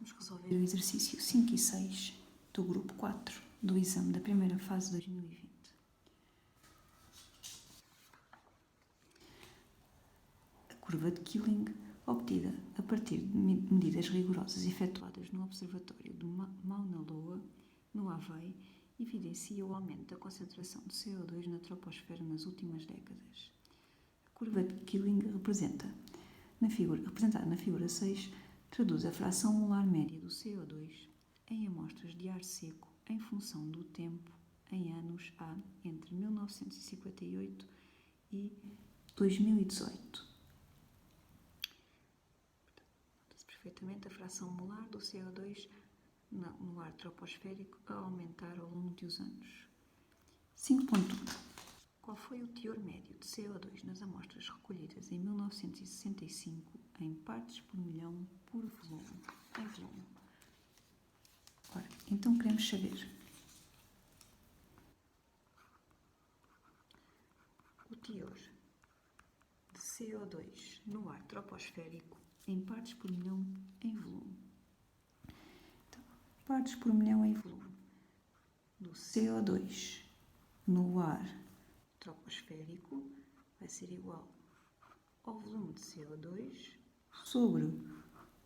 Vamos resolver o exercício 5 e 6 do grupo 4 do exame da primeira fase de 2020. A curva de Killing, obtida a partir de medidas rigorosas efetuadas no Observatório de Mauna Loa, no Havaí, evidencia o aumento da concentração de CO2 na troposfera nas últimas décadas. A curva de Killing representada na figura 6, traduz a fração molar média do CO2 em amostras de ar seco em função do tempo em anos A entre 1958 e 2018. Nota-se perfeitamente a fração molar do CO2 no ar troposférico a aumentar ao longo dos anos. 5.1. Qual foi o teor médio de CO2 nas amostras recolhidas em 1965 em partes por milhão por volume? Em volume. Ora, então queremos saber o teor de CO2 no ar troposférico em partes por milhão em volume. Então, partes por milhão em volume do CO2 no ar troposférico vai ser igual ao volume de CO2 sobre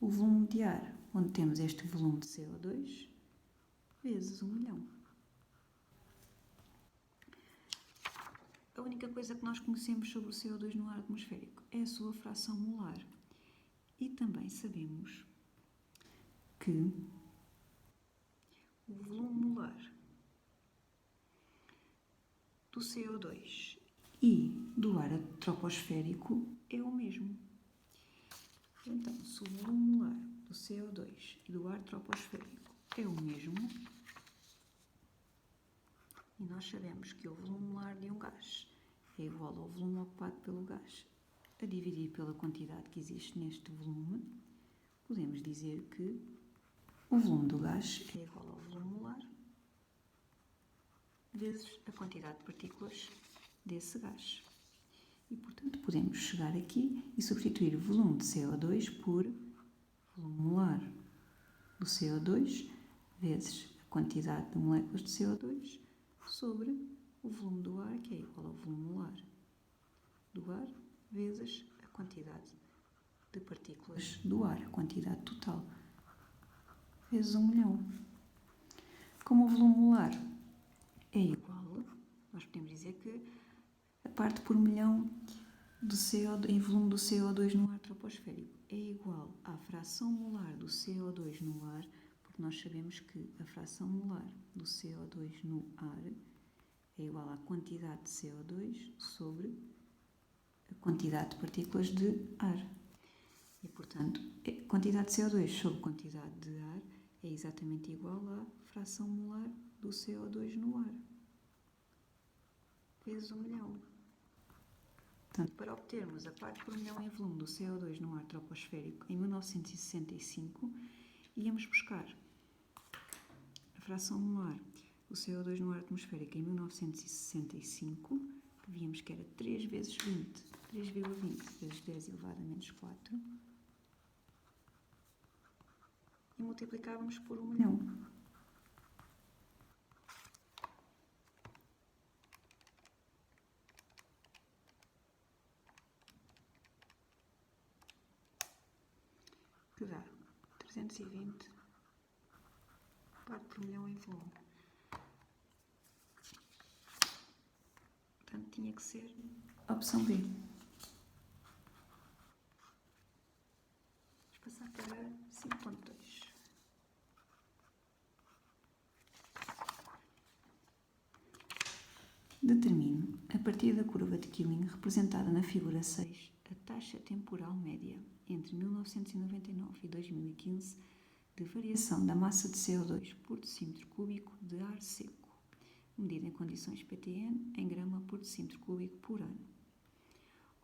o volume de ar, onde temos este volume de CO2, vezes 1 milhão. A única coisa que nós conhecemos sobre o CO2 no ar atmosférico é a sua fração molar. E também sabemos que o volume molar do CO2 e do ar troposférico é o mesmo. Então, se o volume molar do CO2 e do ar troposférico é o mesmo, e nós sabemos que o volume molar de um gás é igual ao volume ocupado pelo gás a dividir pela quantidade que existe neste volume, podemos dizer que o volume do gás é igual ao volume molar vezes a quantidade de partículas desse gás. E, portanto, podemos chegar aqui e substituir o volume de CO2 por volume molar do CO2 vezes a quantidade de moléculas de CO2 sobre o volume do ar, que é igual ao volume molar do ar vezes a quantidade de partículas do ar, a quantidade total, vezes 1 milhão. Como o volume molar é igual, nós podemos dizer que a parte por milhão de CO2, em volume do CO2 no ar troposférico é igual à fração molar do CO2 no ar, porque nós sabemos que a fração molar do CO2 no ar é igual à quantidade de CO2 sobre a quantidade de partículas de ar. E, portanto, a quantidade de CO2 sobre a quantidade de ar é exatamente igual à fração molar do CO2 no ar, vezes 1 milhão. Portanto, para obtermos a parte por milhão em volume do CO2 no ar troposférico em 1965, íamos buscar a fração molar do CO2 no ar atmosférico em 1965, que víamos que era 3 vezes 20, 3,20 vezes 10 elevado a menos 4, e multiplicávamos por 1 milhão. Que dá 320 parte por milhão em volume. Portanto, tinha que ser a opção B. Vamos passar para 5.2. Determine, a partir da curva de Killing, representada na figura 6, a taxa temporal média entre 1999 e 2015 de variação da massa de CO2 por decímetro cúbico de ar seco, medida em condições PTN em grama por decímetro cúbico por ano.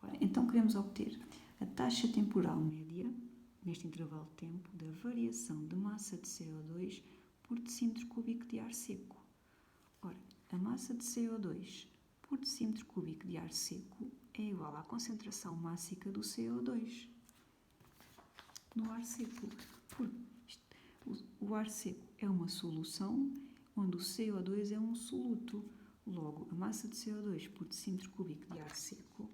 Ora, então queremos obter a taxa temporal média, neste intervalo de tempo, da variação de massa de CO2 por decímetro cúbico de ar seco. Ora, a massa de CO2 por decímetro cúbico de ar seco é igual à concentração mássica do CO2 no ar seco. o ar seco é uma solução onde o CO2 é um soluto. Logo, a massa de CO2 por decímetro cúbico de ar seco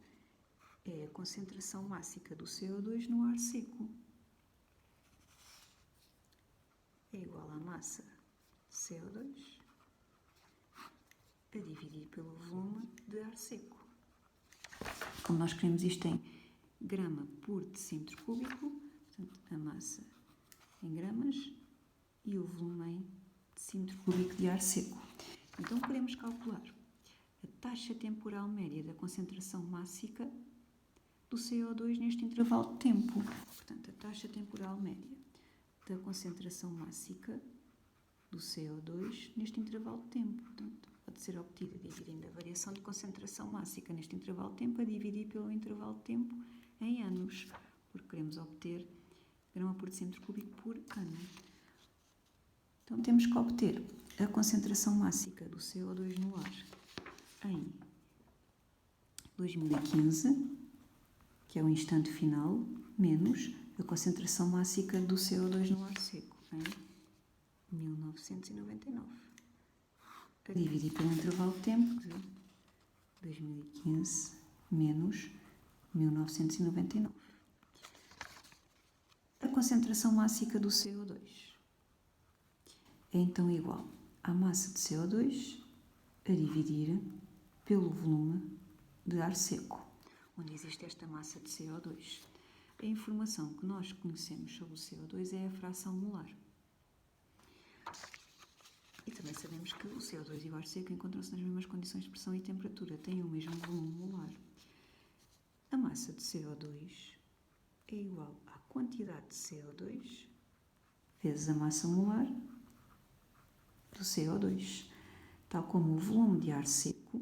é a concentração mássica do CO2 no ar seco. É igual à massa de CO2 a dividir pelo volume de ar seco. Como nós queremos isto em grama por decímetro cúbico, portanto, a massa em gramas e o volume em decímetro cúbico de ar seco. Então, queremos calcular a taxa temporal média da concentração mássica do CO2 neste intervalo de tempo. Portanto, a taxa temporal média da concentração mássica do CO2 neste intervalo de tempo. Portanto, pode ser obtida dividindo a variação de concentração mássica neste intervalo de tempo a dividir pelo intervalo de tempo em anos, porque queremos obter grama por decímetro cúbico por ano. Então, temos que obter a concentração mássica do CO2 no ar em 2015, que é o instante final, menos a concentração mássica do CO2 no ar seco em 1999. A dividir pelo intervalo de tempo de 2015 menos 1999. A concentração mássica do CO2 é então igual à massa de CO2 a dividir pelo volume de ar seco, onde existe esta massa de CO2. A informação que nós conhecemos sobre o CO2 é a fração molar. E também sabemos que o CO2 e o ar seco encontram-se nas mesmas condições de pressão e temperatura, têm o mesmo volume molar. A massa de CO2 é igual à quantidade de CO2 vezes a massa molar do CO2, tal como o volume de ar seco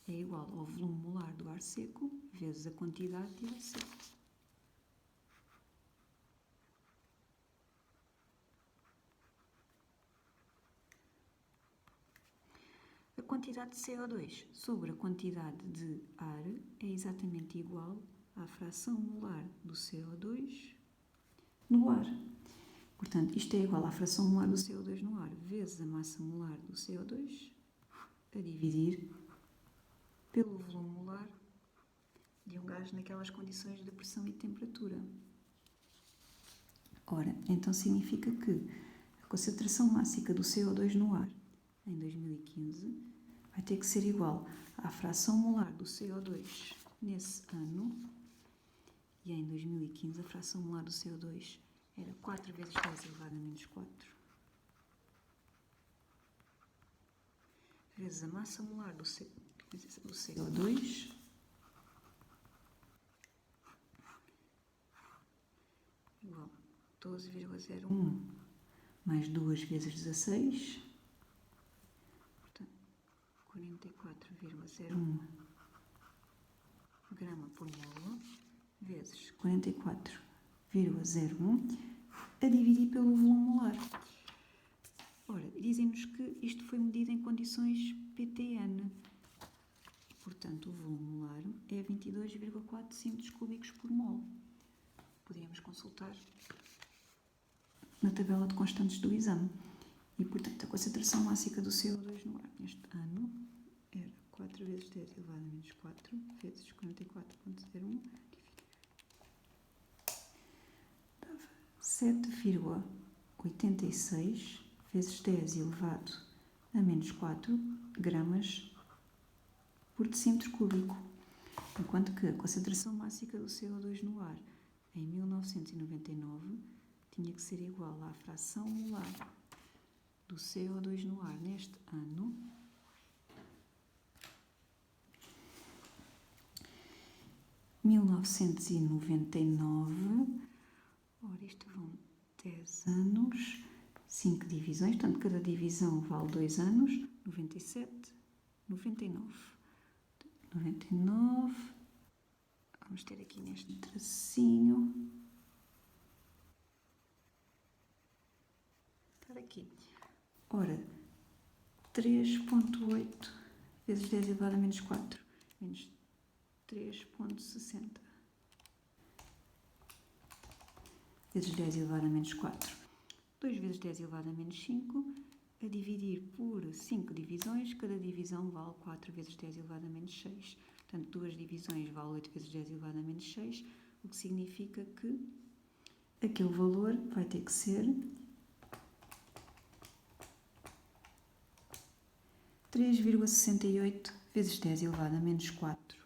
é igual ao volume molar do ar seco vezes a quantidade de ar seco. A quantidade de CO2 sobre a quantidade de ar é exatamente igual à fração molar do CO2 no ar. Portanto, isto é igual à fração molar do CO2 no ar vezes a massa molar do CO2 a dividir pelo volume molar de um gás naquelas condições de pressão e temperatura. Ora, então significa que a concentração mássica do CO2 no ar em 2015 vai ter que ser igual à fração molar do CO2 nesse ano, e em 2015 a fração molar do CO2 era 4 vezes 10 elevado a menos 4, vezes a massa molar do CO2 igual a 12,01 mais 2 vezes 16, portanto 44,01 grama por mol vezes 44,01 a dividir pelo volume molar. Ora, dizem-nos que isto foi medido em condições PTN. Portanto, o volume molar é 22,4 decímetros cúbicos por mol. Podíamos consultar na tabela de constantes do exame. E, portanto, a concentração mássica do CO2 no ar neste ano era 4 vezes 10 elevado a menos 4 vezes 44,01. Dava 7,86 vezes 10 elevado a menos 4 gramas por decímetro cúbico, enquanto que a concentração mássica do CO2 no ar em 1999 tinha que ser igual à fração molar do CO2 no ar neste ano em 1999. Ora, isto vão 10 anos, 5 divisões, portanto, cada divisão vale 2 anos, 97, 99. 99, vamos ter aqui neste tracinho, estar aqui, ora, 3,8 vezes 10 elevado a menos 4, menos 3,60 vezes 10 elevado a menos 4. 2 vezes 10 elevado a menos 5, a dividir por 5 divisões, cada divisão vale 4 vezes 10 elevado a menos 6. Portanto, 2 divisões vale 8 vezes 10 elevado a menos 6, o que significa que aquele valor vai ter que ser 3,68 vezes 10 elevado a menos 4.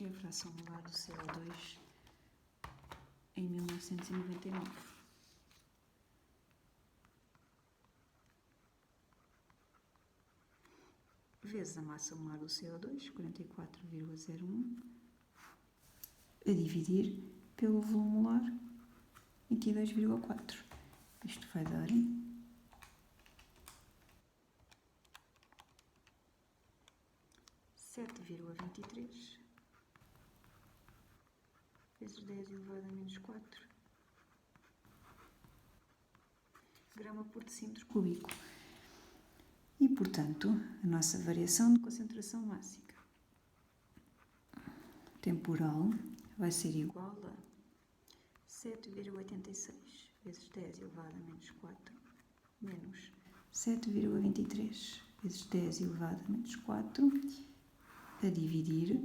É a fração molar do CO2 em 1999. Vezes a massa molar do CO2, 44,01, a dividir pelo volume molar, 22,4. Isto vai dar 7,23 vezes 10 elevado a menos 4 grama por decímetro cúbico. E, portanto, a nossa variação de concentração máxima temporal vai ser igual a 7,86 vezes 10 elevado a menos 4 menos 7,23 vezes 10 elevado a menos 4 a dividir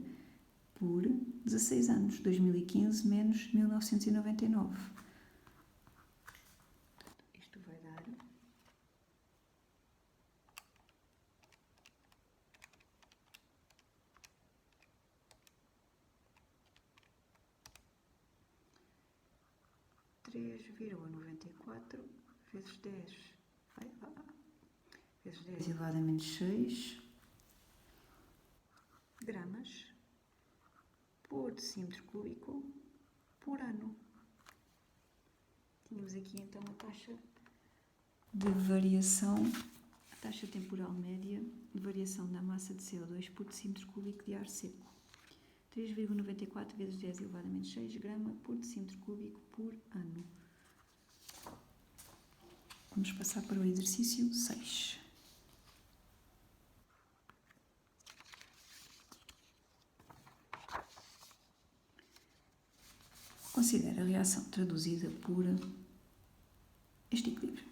por 16 anos, 2015 menos 1999. Isto vai dar 3,94 vezes 10 vezes 10 elevado a menos 6 gramas por decímetro cúbico por ano. Tínhamos aqui então a taxa de variação, a taxa temporal média de variação da massa de CO2 por decímetro cúbico de ar seco. 3,94 vezes 10 elevado a menos 6 grama por decímetro cúbico por ano. Vamos passar para o exercício 6. Considera a reação traduzida por este equilíbrio,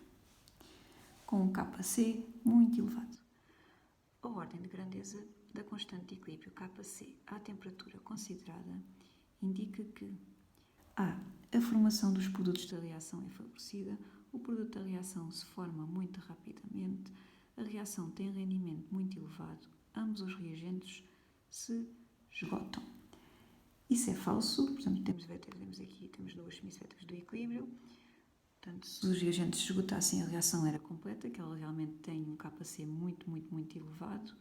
com um Kc muito elevado. A ordem de grandeza da constante de equilíbrio Kc à temperatura considerada indica que a formação dos produtos da reação é favorecida, o produto da reação se forma muito rapidamente, a reação tem rendimento muito elevado, ambos os reagentes se esgotam. Isso é falso, portanto temos aqui duas semicircunferências do equilíbrio. Portanto, se os reagentes se esgotassem, a reação era completa, que ela realmente tem um Kc muito elevado,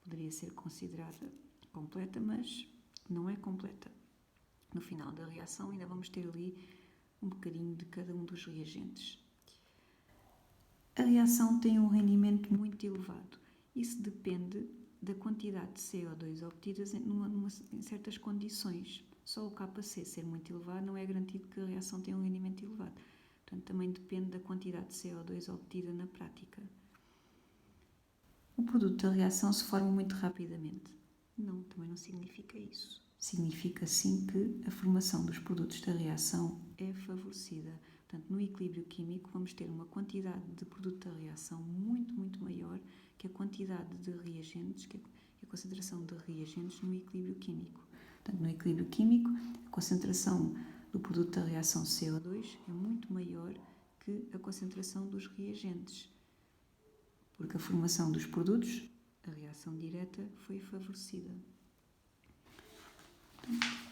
poderia ser considerada completa, mas não é completa. No final da reação ainda vamos ter ali um bocadinho de cada um dos reagentes. A reação tem um rendimento muito elevado. Isso depende da quantidade de CO2 obtidas em certas condições. Só o Kc ser muito elevado não é garantido que a reação tenha um rendimento elevado. Portanto, também depende da quantidade de CO2 obtida na prática. O produto da reação se forma muito rapidamente. Não, também não significa isso. Significa sim que a formação dos produtos da reação é favorecida. Portanto, no equilíbrio químico vamos ter uma quantidade de produto da reação muito maior que a quantidade de reagentes, que a concentração de reagentes no equilíbrio químico. Portanto, no equilíbrio químico, a concentração do produto da reação CO2 é muito maior que a concentração dos reagentes, porque a formação dos produtos, a reação direta, foi favorecida. Portanto,